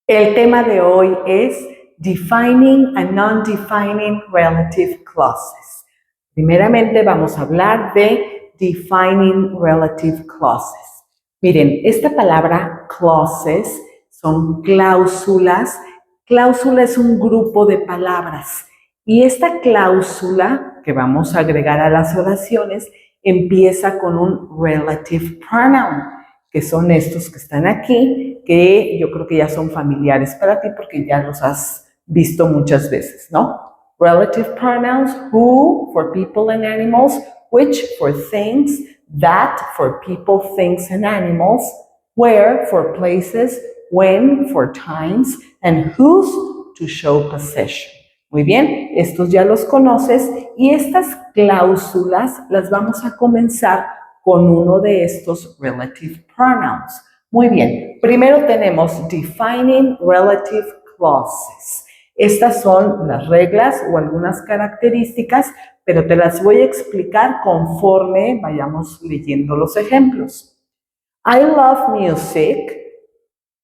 El tema de hoy es Defining and Non-Defining Relative Clauses. Primeramente vamos a hablar de Defining Relative Clauses. Miren, esta palabra clauses son cláusulas. Cláusula es un grupo de palabras y esta cláusula que vamos a agregar a las oraciones empieza con un relative pronoun, que son estos que están aquí, que yo creo que ya son familiares para ti porque ya los has visto muchas veces, ¿no? Relative pronouns, who for people and animals, which for things, that for people, things and animals, where for places, when for times, and whose to show possession. Muy bien, estos ya los conoces y estas cláusulas las vamos a comenzar con uno de estos relative pronouns. Muy bien, primero tenemos defining relative clauses. Estas son las reglas o algunas características, pero te las voy a explicar conforme vayamos leyendo los ejemplos. I love music,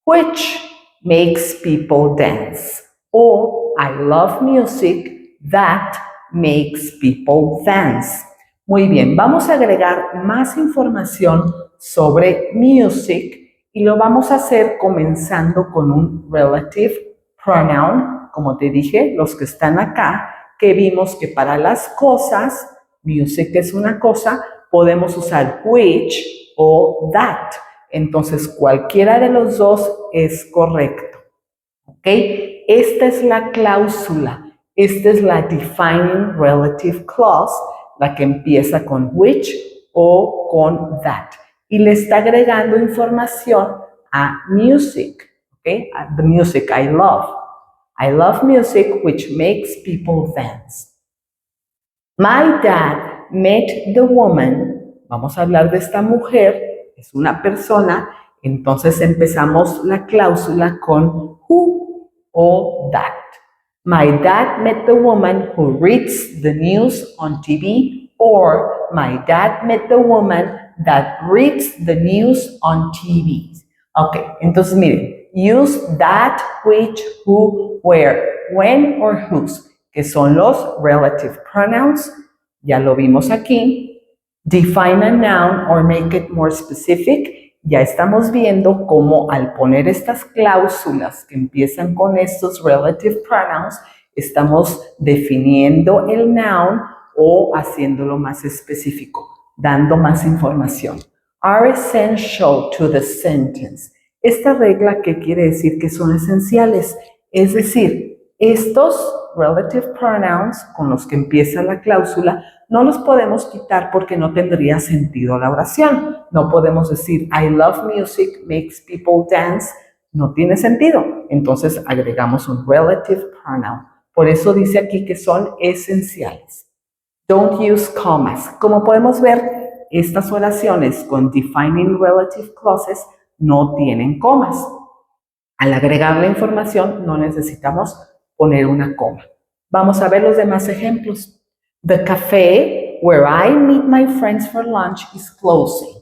which makes people dance. O I love music that makes people dance. Muy bien, vamos a agregar más información sobre music y lo vamos a hacer comenzando con un relative pronoun, como te dije, los que están acá, que vimos que para las cosas, music es una cosa, podemos usar which o that. Entonces, cualquiera de los dos es correcto. ¿Ok? Esta es la cláusula. Esta es la defining relative clause, la que empieza con which o con that. Y le está agregando información a music. ¿Ok? The music I love. I love music which makes people dance. My dad met the woman. Vamos a hablar de esta mujer. Es una persona, entonces empezamos la cláusula con who o that. My dad met the woman who reads the news on TV, or my dad met the woman that reads the news on TV. Ok, entonces miren, use that, which, who, where, when or whose, que son los relative pronouns, ya lo vimos aquí. Define a noun or make it more specific. Ya estamos viendo cómo al poner estas cláusulas que empiezan con estos relative pronouns, estamos definiendo el noun o haciéndolo más específico, dando más información. Are essential to the sentence. Esta regla, ¿qué quiere decir? Que son esenciales. Es decir, estos relative pronouns con los que empieza la cláusula no los podemos quitar porque no tendría sentido la oración. No podemos decir I love music makes people dance. No tiene sentido. Entonces agregamos un relative pronoun. Por eso dice aquí que son esenciales. Don't use commas. Como podemos ver, estas oraciones con defining relative clauses no tienen comas. Al agregar la información no necesitamos poner una coma. Vamos a ver los demás ejemplos. The cafe where I meet my friends for lunch is closing.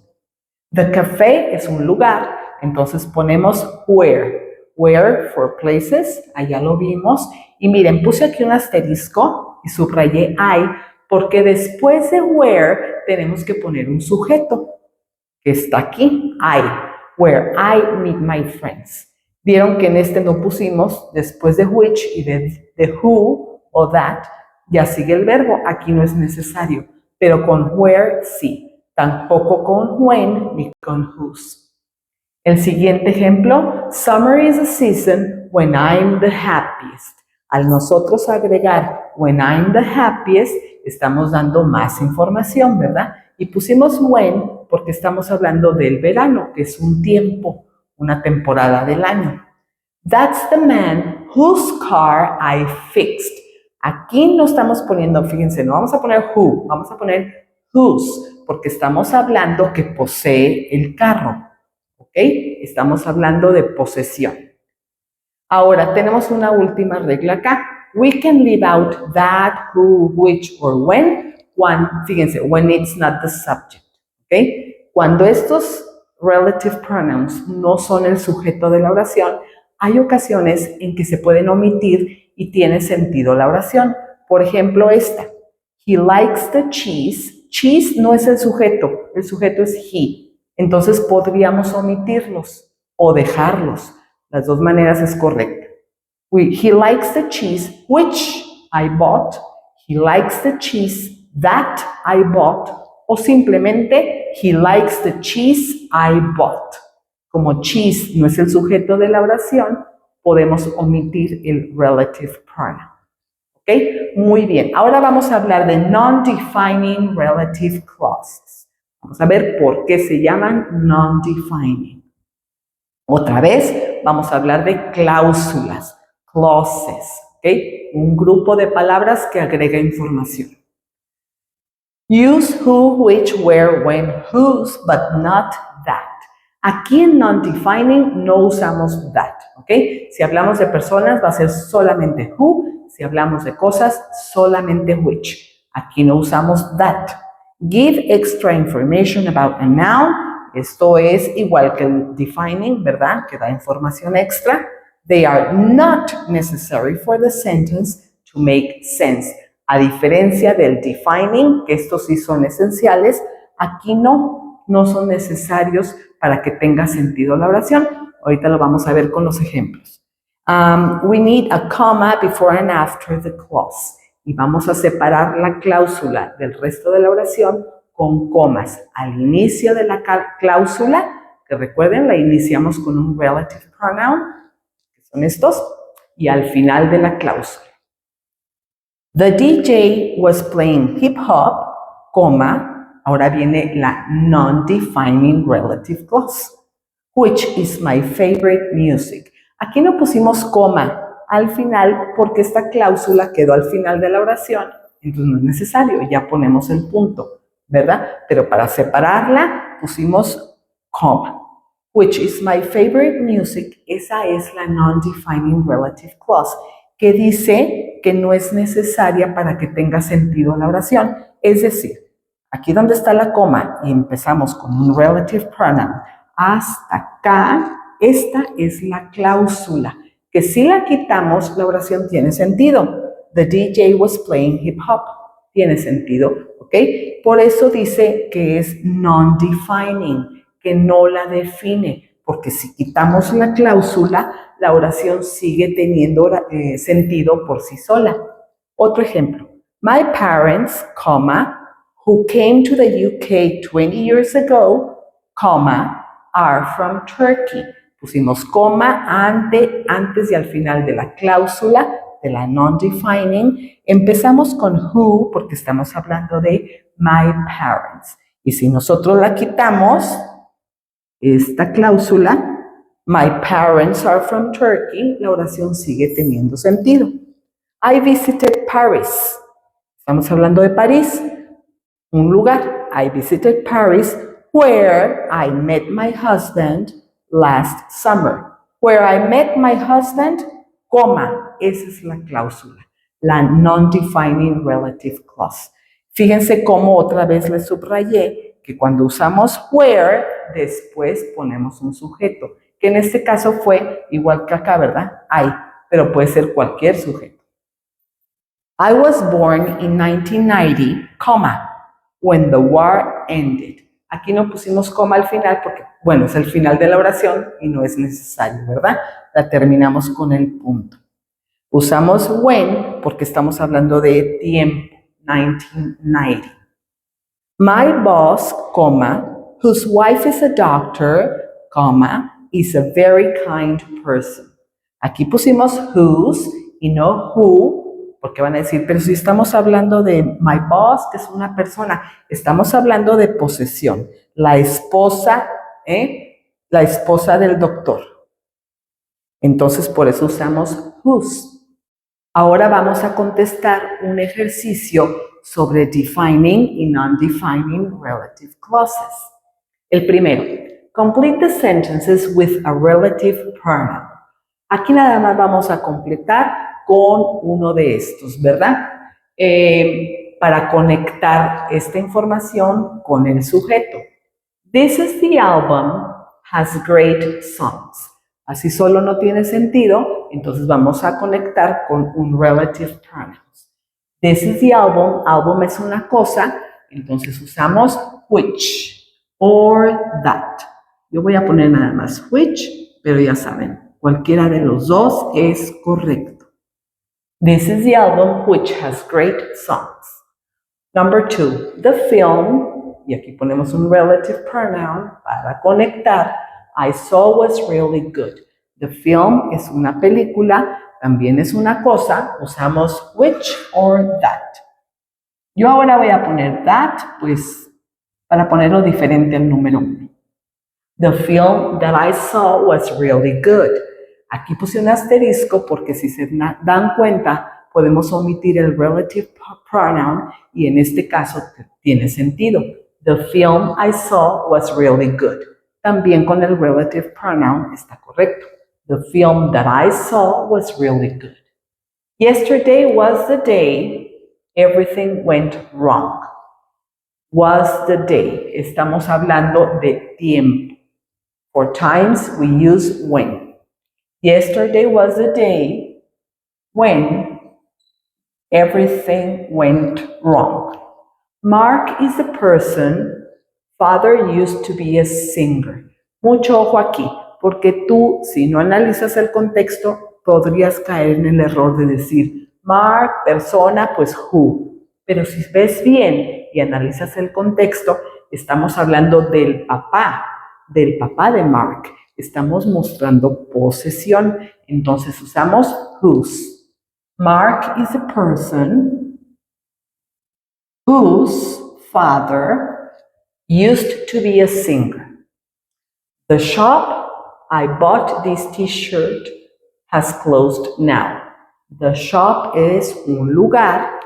The cafe es un lugar, entonces ponemos where. Where for places, allá lo vimos. Y miren, puse aquí un asterisco y subrayé I, porque después de where tenemos que poner un sujeto, que está aquí, I, where I meet my friends. Vieron que en este no pusimos después de which y de who o that, ya sigue el verbo, aquí no es necesario, pero con where sí, tampoco con when ni con whose. El siguiente ejemplo, summer is a season when I'm the happiest. Al nosotros agregar when I'm the happiest, estamos dando más información, ¿verdad? Y pusimos when porque estamos hablando del verano, que es un tiempo, una temporada del año. That's the man whose car I fixed. Aquí no estamos poniendo, fíjense, no vamos a poner who, vamos a poner whose, porque estamos hablando que posee el carro, ¿ok? Estamos hablando de posesión. Ahora, tenemos una última regla acá. We can leave out that, who, which, or when, fíjense, when it's not the subject, ¿ok? Cuando estos relative pronouns no son el sujeto de la oración, Hay ocasiones en que se pueden omitir y tiene sentido la oración. Por ejemplo, esta. He likes the cheese. Cheese no es el sujeto es he. Entonces podríamos omitirlos o dejarlos. Las dos maneras es correcta. He likes the cheese which I bought. He likes the cheese that I bought. O simplemente, he likes the cheese I bought. Como cheese no es el sujeto de la oración, podemos omitir el relative pronoun. ¿Ok? Muy bien. Ahora vamos a hablar de non-defining relative clauses. Vamos a ver por qué se llaman non-defining. Otra vez, vamos a hablar de cláusulas, clauses. ¿Ok? Un grupo de palabras que agrega información. Use who, which, where, when, whose, but not that. Aquí en non-defining no usamos that, ¿ok? Si hablamos de personas va a ser solamente who, si hablamos de cosas solamente which. Aquí no usamos that. Give extra information about a noun. Esto es igual que el defining, ¿verdad? Que da información extra. They are not necessary for the sentence to make sense. A diferencia del defining, que estos sí son esenciales, aquí no son necesarios para que tenga sentido la oración. Ahorita lo vamos a ver con los ejemplos. We need a comma before and after the clause. Y vamos a separar la cláusula del resto de la oración con comas. Al inicio de la cláusula, que recuerden, la iniciamos con un relative pronoun, que son estos, y al final de la cláusula. The DJ was playing hip hop, coma, ahora viene la non-defining relative clause, which is my favorite music. Aquí no pusimos coma al final porque esta cláusula quedó al final de la oración, entonces no es necesario, ya ponemos el punto, ¿verdad? Pero para separarla pusimos coma. Which is my favorite music, esa es la non-defining relative clause, que dice que no es necesaria para que tenga sentido la oración. Es decir, aquí donde está la coma y empezamos con un relative pronoun, hasta acá, esta es la cláusula, que si la quitamos, la oración tiene sentido. The DJ was playing hip hop. Tiene sentido, ¿ok? Por eso dice que es non-defining, que no la define, porque si quitamos la cláusula, la oración sigue teniendo sentido por sí sola. Otro ejemplo. My parents, who came to the UK 20 years ago, are from Turkey. Pusimos coma antes y al final de la cláusula, de la non-defining. Empezamos con who porque estamos hablando de my parents. Y si nosotros la quitamos, esta cláusula, my parents are from Turkey, la oración sigue teniendo sentido. I visited Paris. Estamos hablando de París, un lugar. I visited Paris where I met my husband last summer. Where I met my husband, coma, esa es la cláusula, la non-defining relative clause. Fíjense cómo otra vez les subrayé que cuando usamos where, después ponemos un sujeto, que en este caso fue igual que acá, ¿verdad? I, pero puede ser cualquier sujeto. I was born in 1990, when the war ended. Aquí no pusimos coma al final porque, bueno, es el final de la oración y no es necesario, ¿verdad? La terminamos con el punto. Usamos when porque estamos hablando de tiempo, 1990. My boss, whose wife is a doctor, is a very kind person. Aquí pusimos whose y no who, porque van a decir, pero si estamos hablando de my boss, que es una persona, estamos hablando de posesión, la esposa del doctor. Entonces, por eso usamos whose. Ahora vamos a contestar un ejercicio sobre defining y non-defining relative clauses. El primero, complete the sentences with a relative pronoun. Aquí nada más vamos a completar con uno de estos, ¿verdad? Para conectar esta información con el sujeto. This is the album, has great songs. Así solo no tiene sentido, entonces vamos a conectar con un relative pronouns. This is the album. Album es una cosa, entonces usamos which or that. Yo voy a poner nada más which, pero ya saben, cualquiera de los dos es correcto. This is the album which has great songs. Number 2, the film, y aquí ponemos un relative pronoun para conectar. I saw was really good. The film es una película, también es una cosa, usamos which or that. Yo ahora voy a poner that, pues, para ponerlo diferente al número 1. The film that I saw was really good. Aquí puse un asterisco porque si se dan cuenta, podemos omitir el relative pronoun y en este caso tiene sentido. The film I saw was really good. También con el relative pronoun está correcto. The film that I saw was really good. Yesterday was the day everything went wrong. Was the day. Estamos hablando de tiempo. For times we use when. Yesterday was the day when everything went wrong. Mark is the person. Father used to be a singer. Mucho ojo aquí, porque tú, si no analizas el contexto, podrías caer en el error de decir Mark, persona, pues who. Pero si ves bien y analizas el contexto, estamos hablando del papá de Mark. Estamos mostrando posesión, entonces usamos whose. Mark is a person whose father used to be a singer. The shop I bought this t-shirt has closed now. The shop es un lugar.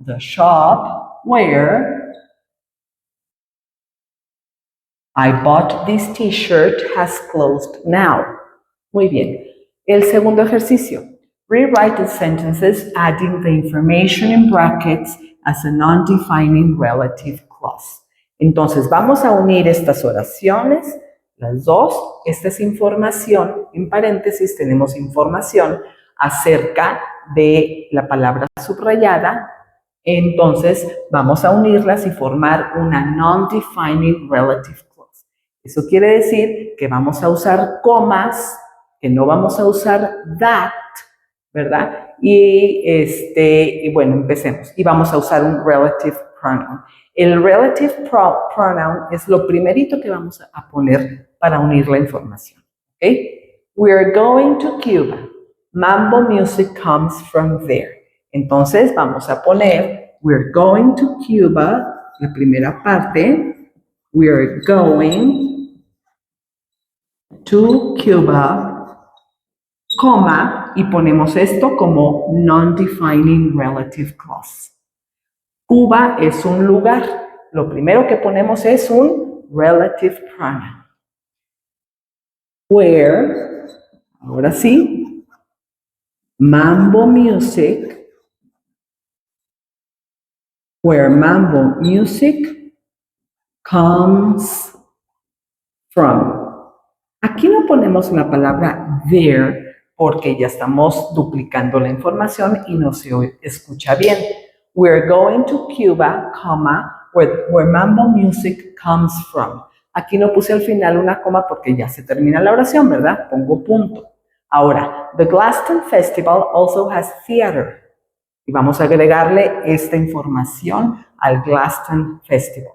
The shop where I bought this t-shirt has closed now. Muy bien. El segundo ejercicio. Rewrite the sentences adding the information in brackets as a non-defining relative clause. Entonces, vamos a unir estas oraciones, las dos. Esta es información. En paréntesis tenemos información acerca de la palabra subrayada. Entonces, vamos a unirlas y formar una non-defining relative clause. Eso quiere decir que vamos a usar comas, que no vamos a usar that, ¿verdad? Y bueno, empecemos. Y vamos a usar un relative pronoun. El relative pronoun es lo primerito que vamos a poner para unir la información. ¿Ok? We're going to Cuba. Mambo music comes from there. Entonces vamos a poner we're going to Cuba, la primera parte. We're going to Cuba, coma, y ponemos esto como non-defining relative clause. Cuba es un lugar. Lo primero que ponemos es un relative pronoun. Where, ahora sí, mambo music, where mambo music comes from. Aquí no ponemos la palabra there porque ya estamos duplicando la información y no se escucha bien. We're going to Cuba, comma, where mambo music comes from. Aquí no puse al final una coma porque ya se termina la oración, ¿verdad? Pongo punto. Ahora, the Glaston Festival also has theater. Y vamos a agregarle esta información al Glaston Festival.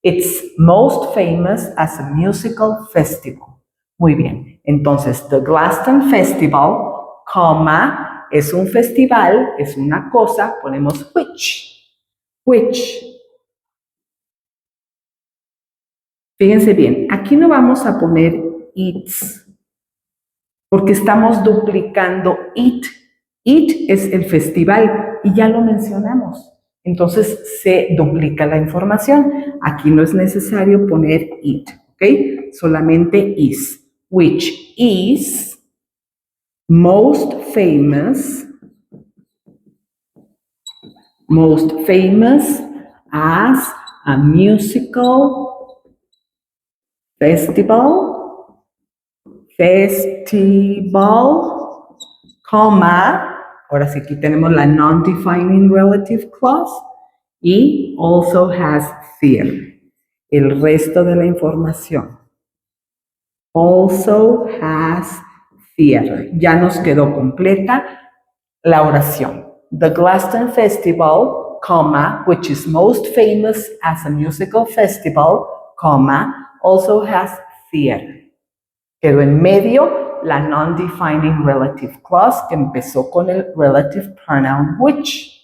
It's most famous as a musical festival. Muy bien. Entonces, the Glaston Festival, coma, es un festival, es una cosa, ponemos which. Which. Fíjense bien, aquí no vamos a poner its, porque estamos duplicando it. It es el festival y ya lo mencionamos. Entonces se duplica la información. Aquí no es necesario poner it, ¿ok? Solamente is. Which is most famous as a musical festival festival, comma, ahora sí aquí tenemos la non-defining relative clause, y also has theater. El resto de la información. Also has theater. Ya nos quedó completa la oración. The Glaston Festival, comma, which is most famous as a musical festival, comma, also has theater. Quedó en medio la non-defining relative clause que empezó con el relative pronoun which.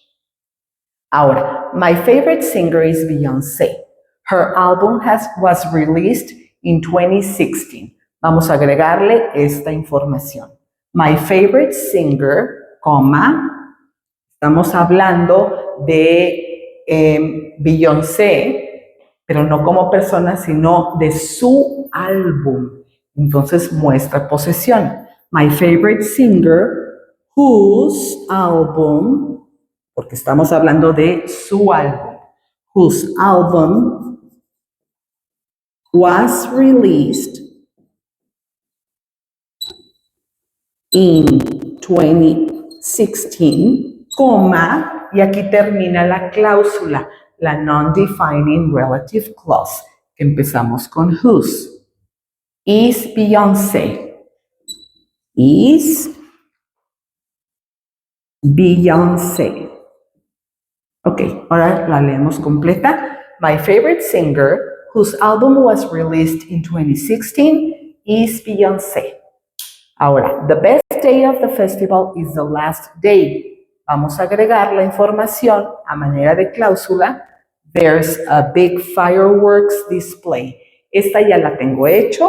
Ahora, my favorite singer is Beyoncé. Her album was released in 2016. Vamos a agregarle esta información. My favorite singer, comma, estamos hablando de Beyoncé, pero no como persona, sino de su álbum. Entonces muestra posesión. My favorite singer, whose album, porque estamos hablando de su álbum, whose album was released in 2016, coma, y aquí termina la cláusula, la non-defining relative clause, que empezamos con whose. Is Beyoncé. Is Beyoncé. Ok, ahora la leemos completa. My favorite singer, whose album was released in 2016, is Beyoncé. Ahora, the best day of the festival is the last day. Vamos a agregar la información a manera de cláusula. There's a big fireworks display. Esta ya la tengo hecha,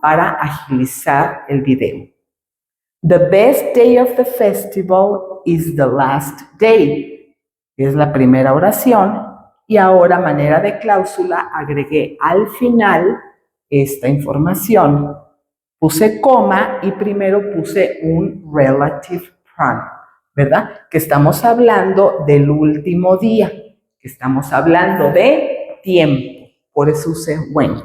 para agilizar el video. The best day of the festival is the last day. Es la primera oración. Y ahora, a manera de cláusula, agregué al final esta información. Puse coma y primero puse un relative pronoun, ¿verdad? Que estamos hablando del último día, que estamos hablando de tiempo. Por eso usé when.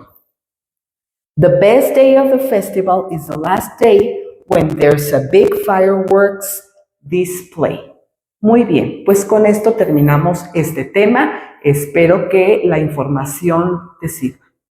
The best day of the festival is the last day when there's a big fireworks display. Muy bien, pues con esto terminamos este tema. Espero que la información te sirva.